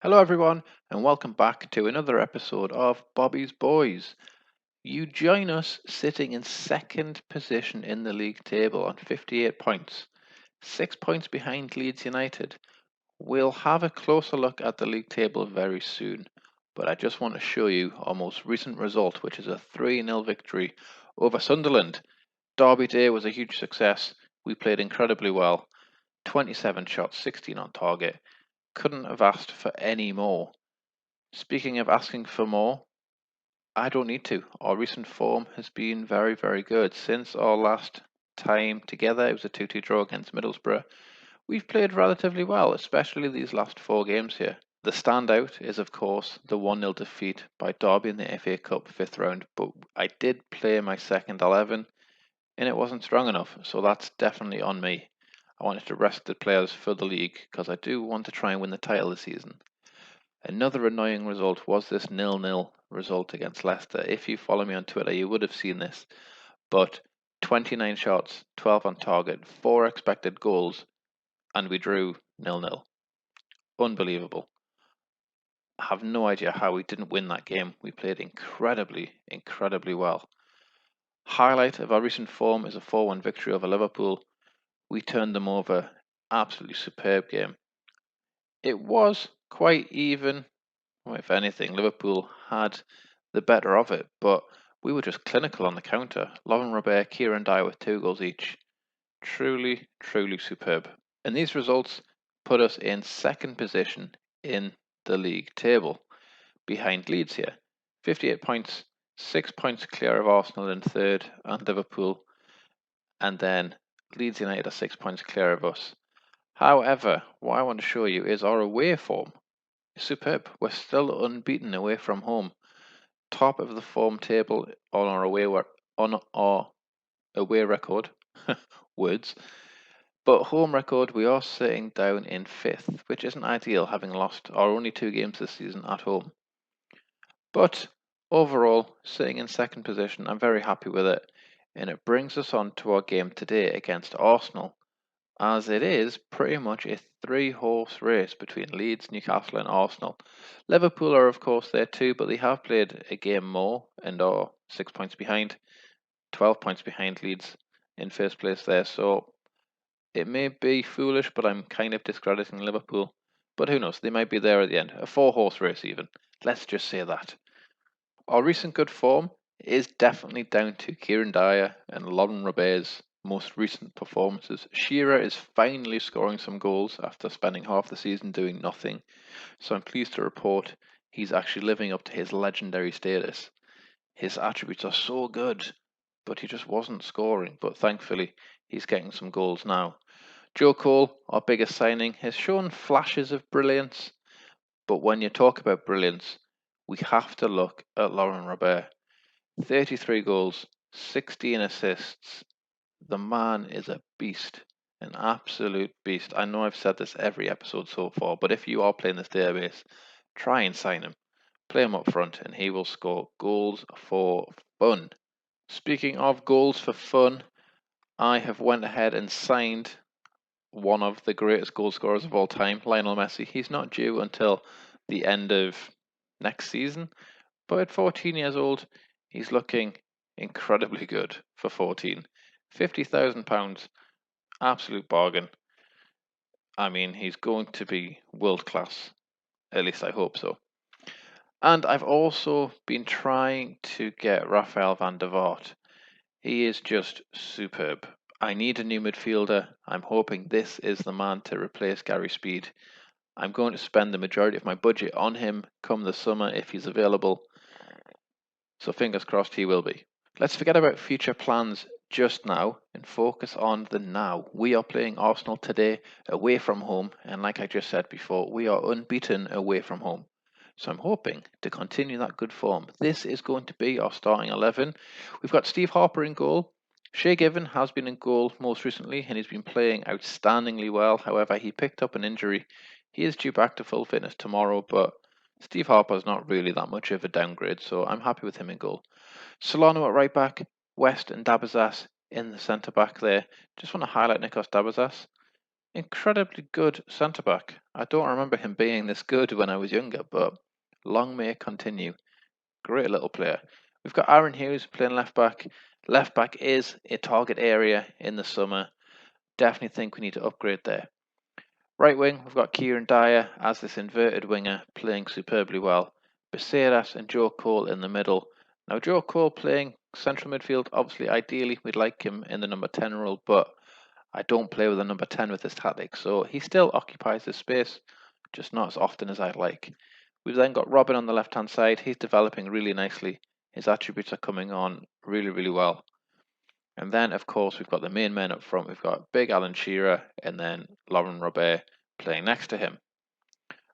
Hello, everyone, and welcome back to another episode of Bobby's Boys. You join us sitting in second position in the league table on 58 points, 6 points behind Leeds United. We'll have a closer look at the league table very soon, but I just want to show you our most recent result, which is a 3-0 victory over Sunderland. Derby Day was a huge success. We played incredibly well. 27 shots, 16 on target. Couldn't have asked for any more. Speaking of asking for more, I don't need to. Our recent form has been very, very good. Since our last time together, it was a 2-2 draw against Middlesbrough. We've played relatively well, especially these last four games here. The standout is, of course, the 1-0 defeat by Derby in the FA Cup fifth round, but I did play my second 11 and it wasn't strong enough, so that's definitely on me. I wanted to rest the players for the league because I do want to try and win the title this season. Another annoying result was this 0-0 result against Leicester. If you follow me on Twitter, you would have seen this. But 29 shots, 12 on target, 4 expected goals, and we drew 0-0. Unbelievable. I have no idea how we didn't win that game. We played incredibly, incredibly well. Highlight of our recent form is a 4-1 victory over Liverpool. We turned them over. Absolutely superb game. It was quite even. Well, if anything, Liverpool had the better of it, but we were just clinical on the counter. Lauren Robert, Kieran Dyer with 2 goals each. Truly, truly superb. And these results put us in second position in the league table, behind Leeds here. 58 points, 6 points clear of Arsenal in third and Liverpool, and then Leeds United are 6 points clear of us. However, what I want to show you is our away form. Superb. We're still unbeaten away from home. Top of the form table on our away record. Words. But home record, we are sitting down in fifth, which isn't ideal, having lost our only 2 games this season at home. But overall, sitting in second position, I'm very happy with it. And it brings us on to our game today against Arsenal, as it is pretty much a 3-horse race between Leeds, Newcastle, and Arsenal. Liverpool are, of course, there too, but they have played a game more and are 6 points behind, 12 points behind Leeds in first place there. So it may be foolish, but I'm kind of discrediting Liverpool. But who knows? They might be there at the end. A 4-horse race, even. Let's just say that. Our recent good form is definitely down to Kieran Dyer and Lauren Robert's most recent performances. Shearer is finally scoring some goals after spending half the season doing nothing, so I'm pleased to report he's actually living up to his legendary status. His attributes are so good, but he just wasn't scoring, but thankfully he's getting some goals now. Joe Cole, our biggest signing, has shown flashes of brilliance, but when you talk about brilliance, we have to look at Lauren Robert. 33 goals, 16 assists. The man is a beast, an absolute beast. I know I've said this every episode so far, but if you are playing this database, try and sign him. Play him up front and he will score goals for fun. Speaking of goals for fun, I have went ahead and signed one of the greatest goal scorers of all time, Lionel Messi. He's not due until the end of next season, but at 14 years old, he's looking incredibly good for 14. £50,000, absolute bargain. I mean, he's going to be world class. At least I hope so. And I've also been trying to get Rafael van der Vaart. He is just superb. I need a new midfielder. I'm hoping this is the man to replace Gary Speed. I'm going to spend the majority of my budget on him come the summer if he's available. So fingers crossed he will be. Let's forget about future plans just now and focus on the now. We are playing Arsenal today away from home, and like I just said before, we are unbeaten away from home. So I'm hoping to continue that good form. This is going to be our starting 11. We've got Steve Harper in goal. Shay Given has been in goal most recently, and he's been playing outstandingly well. However, he picked up an injury. He is due back to full fitness tomorrow, but Steve Harper's not really that much of a downgrade, so I'm happy with him in goal. Solano at right back, West and Dabazas in the centre back there. Just want to highlight Nikos Dabazas. Incredibly good centre-back. I don't remember him being this good when I was younger, but long may it continue. Great little player. We've got Aaron Hughes playing left back. Left back is a target area in the summer. Definitely think we need to upgrade there. Right wing, we've got Kieran Dyer as this inverted winger playing superbly well. Becerras and Joe Cole in the middle. Now, Joe Cole playing central midfield, obviously, ideally, we'd like him in the number 10 role, but I don't play with a number 10 with this tactic, so he still occupies this space, just not as often as I'd like. We've then got Robin on the left-hand side. He's developing really nicely. His attributes are coming on really, really well. And then, of course, we've got the main men up front. We've got big Alan Shearer and then Lauren Robert playing next to him.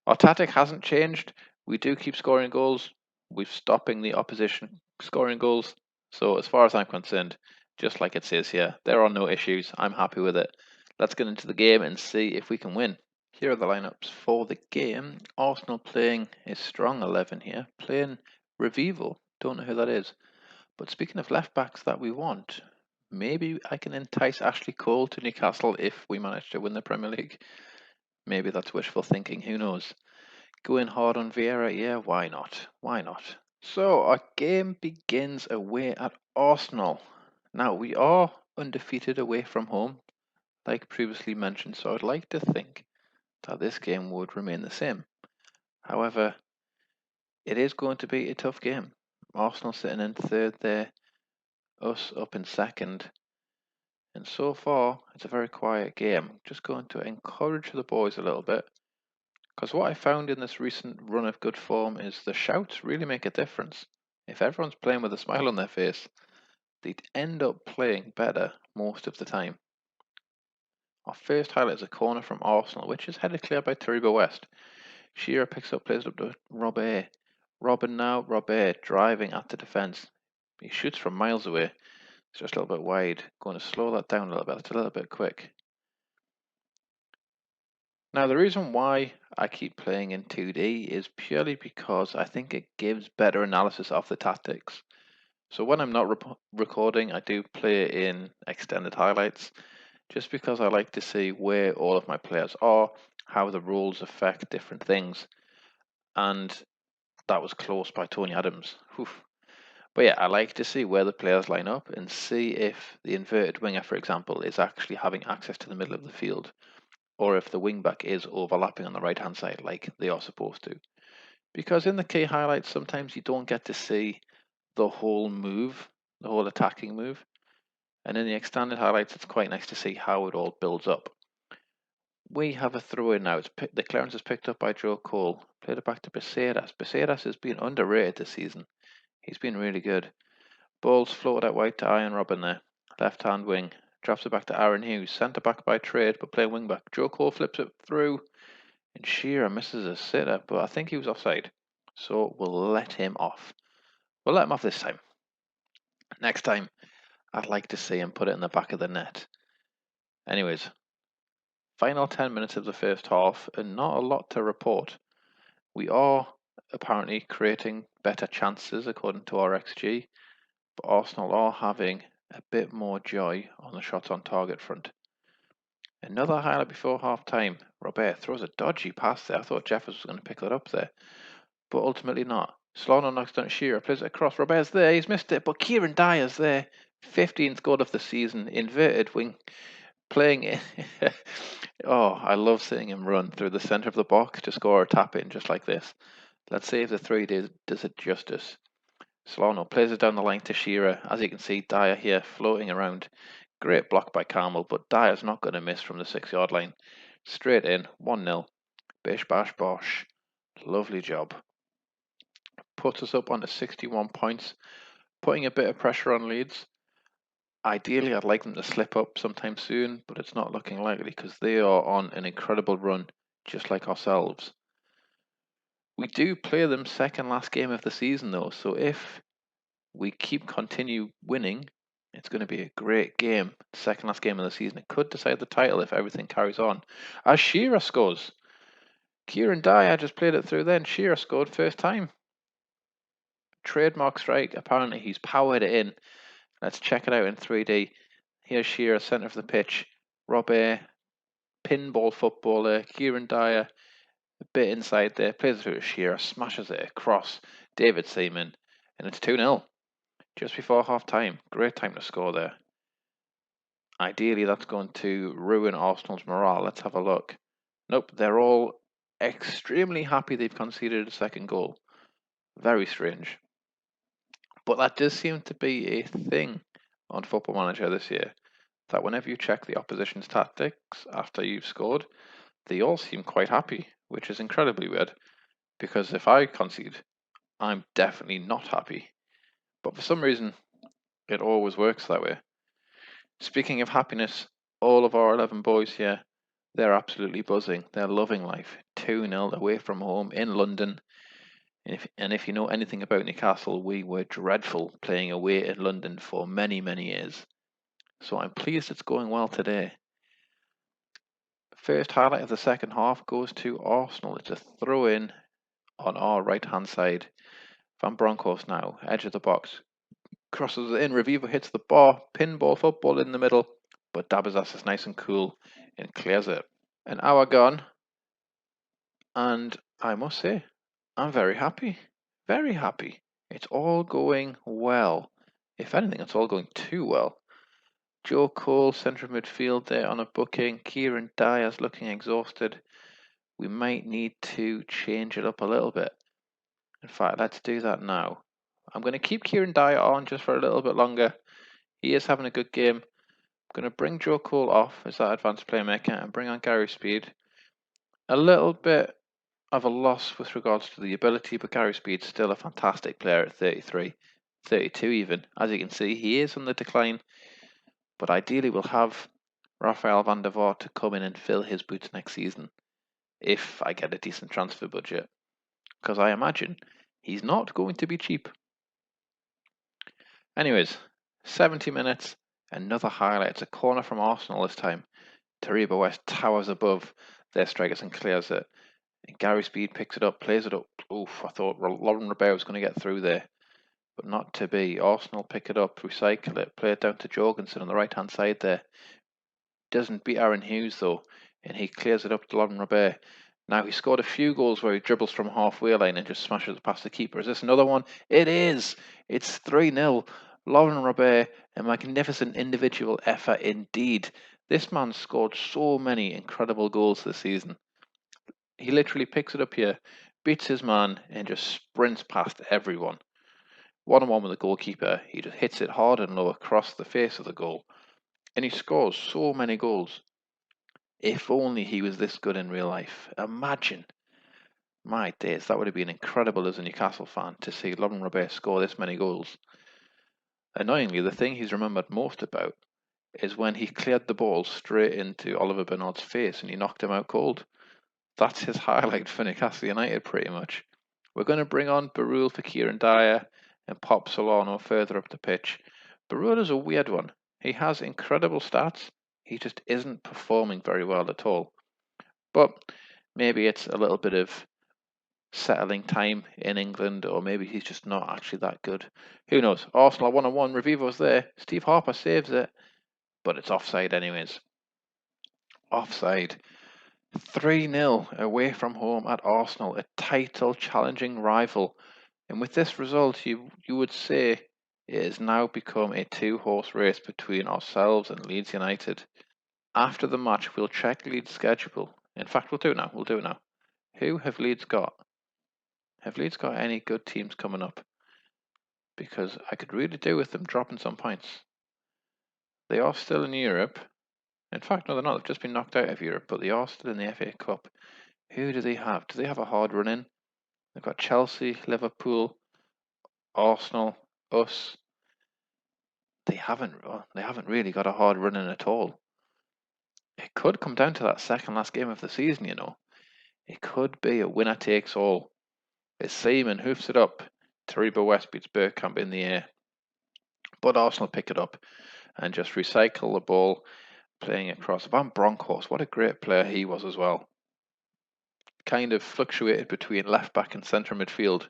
Our tactic hasn't changed. We do keep scoring goals. We're stopping the opposition scoring goals. So as far as I'm concerned, just like it says here, there are no issues. I'm happy with it. Let's get into the game and see if we can win. Here are the lineups for the game. Arsenal playing a strong 11 here, playing Revivo. Don't know who that is. But speaking of left backs that we want, maybe I can entice Ashley Cole to Newcastle if we manage to win the Premier League. Maybe that's wishful thinking, who knows? Going hard on Vieira, yeah, why not? Why not? So our game begins away at Arsenal. Now we are undefeated away from home, like previously mentioned, so I'd like to think that this game would remain the same. However, it is going to be a tough game. Arsenal sitting in third there, us up in second. And so far, it's a very quiet game. Just going to encourage the boys a little bit. Because what I found in this recent run of good form is the shouts really make a difference. If everyone's playing with a smile on their face, they'd end up playing better most of the time. Our first highlight is a corner from Arsenal, which is headed clear by Taribo West. Shearer picks up, plays it up to Robert. Robin now, Robert driving at the defence. He shoots from miles away. It's just a little bit wide. Going to slow that down a little bit. It's a little bit quick. Now, the reason why I keep playing in 2D is purely because I think it gives better analysis of the tactics. So when I'm not recording, I do play in extended highlights, just because I like to see where all of my players are, how the rules affect different things. And that was close by Tony Adams. Oof. But yeah, I like to see where the players line up and see if the inverted winger, for example, is actually having access to the middle of the field, or if the wing back is overlapping on the right hand side like they are supposed to. Because in the key highlights, sometimes you don't get to see the whole move, the whole attacking move. And in the extended highlights, it's quite nice to see how it all builds up. We have a throw in now. The clearance is picked up by Joe Cole. Played it back to Becerras. Becerras has been underrated this season. He's been really good. Ball's floated out wide to Ian Robin there. Left hand wing. Drops it back to Aaron Hughes. Centre back by trade, but playing wing back. Joe Cole flips it through. And Shearer misses a sitter, but I think he was offside. So we'll let him off. We'll let him off this time. Next time, I'd like to see him put it in the back of the net. Anyways, final 10 minutes of the first half, and not a lot to report. We are apparently creating better chances according to our XG, but Arsenal are having a bit more joy on the shots on target front. Another highlight before half time. Robert throws a dodgy pass there. I thought Jeffers was going to pick that up there, but ultimately not. Solano knocks down Shearer, plays it across. Robert's there, he's missed it, but Kieran Dyer's there. 15th goal of the season, inverted wing, playing it. Oh, I love seeing him run through the centre of the box to score a tap in just like this. Let's see if the 3 does it justice. Solano plays it down the line to Shearer. As you can see, Dyer here floating around. Great block by Carmel, but Dyer's not going to miss from the 6-yard line. Straight in, 1-0. Bish bash bosh. Lovely job. Puts us up onto 61 points, putting a bit of pressure on Leeds. Ideally, I'd like them to slip up sometime soon, but it's not looking likely because they are on an incredible run, just like ourselves. We do play them second last game of the season though, so if we continue winning, it's going to be a great game. Second last game of the season. It could decide the title if everything carries on. As Shearer scores. Kieran Dyer just played it through then. Shearer scored first time. Trademark strike. Apparently he's powered it in. Let's check it out in 3D. Here's Shearer, centre of the pitch. Robert pinball football there. Kieran Dyer, a bit inside there, plays it through to Shearer, smashes it across David Seaman, and it's 2-0 just before half time. Great time to score there. Ideally, that's going to ruin Arsenal's morale. Let's have a look. Nope, they're all extremely happy they've conceded a second goal. Very strange. But that does seem to be a thing on Football Manager this year, that whenever you check the opposition's tactics after you've scored, they all seem quite happy, which is incredibly weird, because if I concede, I'm definitely not happy. But for some reason, it always works that way. Speaking of happiness, all of our 11 boys here, they're absolutely buzzing. They're loving life. 2-0 away from home in London. And if you know anything about Newcastle, we were dreadful playing away in London for many, many years. So I'm pleased it's going well today. First highlight of the second half goes to Arsenal. It's a throw-in on our right-hand side. Van Bronckhorst now, edge of the box. Crosses it in, Revivo hits the bar, pinball football in the middle, but Dabazas is nice and cool and clears it. An hour gone, and I must say, I'm very happy. Very happy. It's all going well. If anything, it's all going too well. Joe Cole, centre midfield there on a booking. Kieran Dyer's looking exhausted. We might need to change it up a little bit. In fact, let's do that now. I'm going to keep Kieran Dyer on just for a little bit longer. He is having a good game. I'm going to bring Joe Cole off as that advanced playmaker and bring on Gary Speed. A little bit of a loss with regards to the ability, but Gary Speed's still a fantastic player at 33, 32 even. As you can see, he is on the decline, but ideally we'll have Rafael van der Vaart to come in and fill his boots next season, if I get a decent transfer budget, because I imagine he's not going to be cheap. Anyways, 70 minutes, another highlight. It's a corner from Arsenal this time. Taribo West towers above their strikers and clears it. And Gary Speed picks it up, plays it up. Oof, I thought Lauren Ribeiro was going to get through there, but not to be. Arsenal pick it up, recycle it, play it down to Jorgensen on the right-hand side there. Doesn't beat Aaron Hughes though, and he clears it up to Lauren Ribeiro. Now, he scored a few goals where he dribbles from halfway line and just smashes it past the keeper. Is this another one? It is! It's 3-0. Lauren Robert, a magnificent individual effort indeed. This man scored so many incredible goals this season. He literally picks it up here, beats his man, and just sprints past everyone. One-on-one with the goalkeeper, he just hits it hard and low across the face of the goal. And he scores so many goals. If only he was this good in real life. Imagine. My days, that would have been incredible as a Newcastle fan to see Lauren Robert score this many goals. Annoyingly, the thing he's remembered most about is when he cleared the ball straight into Oliver Bernard's face and he knocked him out cold. That's his highlight for Newcastle United, pretty much. We're going to bring on Barul for Kieran Dyer and pop Solano further up the pitch. Barul is a weird one. He has incredible stats. He just isn't performing very well at all. But maybe it's a little bit of settling time in England, or maybe he's just not actually that good. Who knows? Arsenal 1-on-1. Revivo's there. Steve Harper saves it, but it's offside anyways. Offside. 3-0 away from home at Arsenal, a title-challenging rival. And with this result, you would say it has now become a two-horse race between ourselves and Leeds United. After the match, we'll check Leeds' schedule. In fact, we'll do it now. Who have Leeds got? Have Leeds got any good teams coming up? Because I could really do with them dropping some points. They are still in Europe. In fact, no, they're not. They've just been knocked out of Europe, but they are still in the FA Cup. Who do they have? Do they have a hard run in? They've got Chelsea, Liverpool, Arsenal, us. They haven't really got a hard run in at all. It could come down to that second last game of the season, you know. It could be a winner takes all. As Seaman hoofs it up, Taribo West beats Bergkamp in the air. But Arsenal pick it up and just recycle the ball, playing across. Van Bronckhorst, what a great player he was as well. Kind of fluctuated between left back and centre midfield.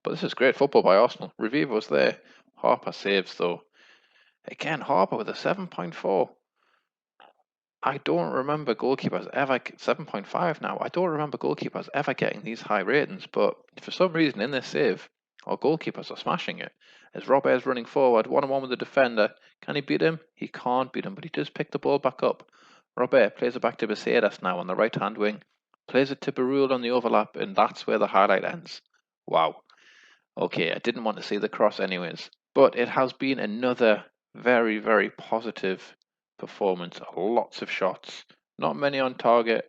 But this is great football by Arsenal. Revivo's there. Harper saves though. Again, Harper with a 7.4. I don't remember goalkeepers ever 7.5 now. I don't remember goalkeepers ever getting these high ratings, but for some reason in this save, our goalkeepers are smashing it. As Robert's running forward, 1-on-1 with the defender. Can he beat him? He can't beat him, but he does pick the ball back up. Robert plays it back to Becerras now on the right hand wing. Plays it to Barul on the overlap, and that's where the highlight ends. Wow. Okay, I didn't want to see the cross anyways, but it has been another very, very positive performance. Lots of shots, not many on target,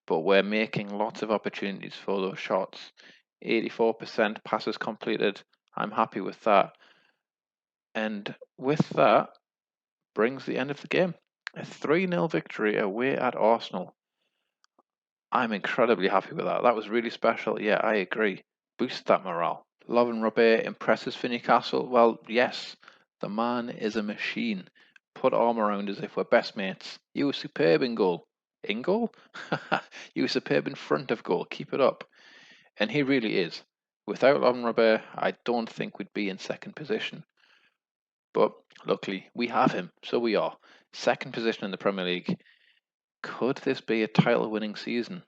but we're making lots of opportunities for those shots. 84% passes completed. I'm happy with that. And with that brings the end of the game. A 3-0 victory away at Arsenal. I'm incredibly happy with that. That was really special. Yeah, I agree. Boost that morale. Lovren Robert impresses for Newcastle. Well, yes, the man is a machine. Put arm around as if we're best mates. You were superb in goal. In goal? You were superb in front of goal. Keep it up. And he really is. Without Lovren Robert, I don't think we'd be in second position. But luckily, we have him, so we are. Second position in the Premier League. Could this be a title-winning season?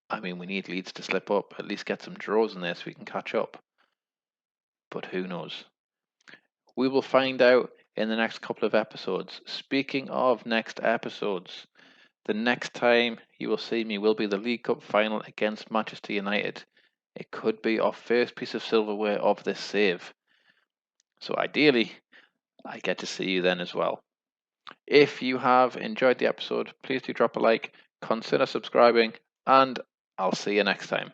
I mean, we need Leeds to slip up, at least get some draws in there so we can catch up. But who knows? We will find out in the next couple of episodes. Speaking of next episodes, the next time you will see me will be the League Cup final against Manchester United. It could be our first piece of silverware of this save. So ideally, I get to see you then as well. If you have enjoyed the episode, please do drop a like, consider subscribing, and I'll see you next time.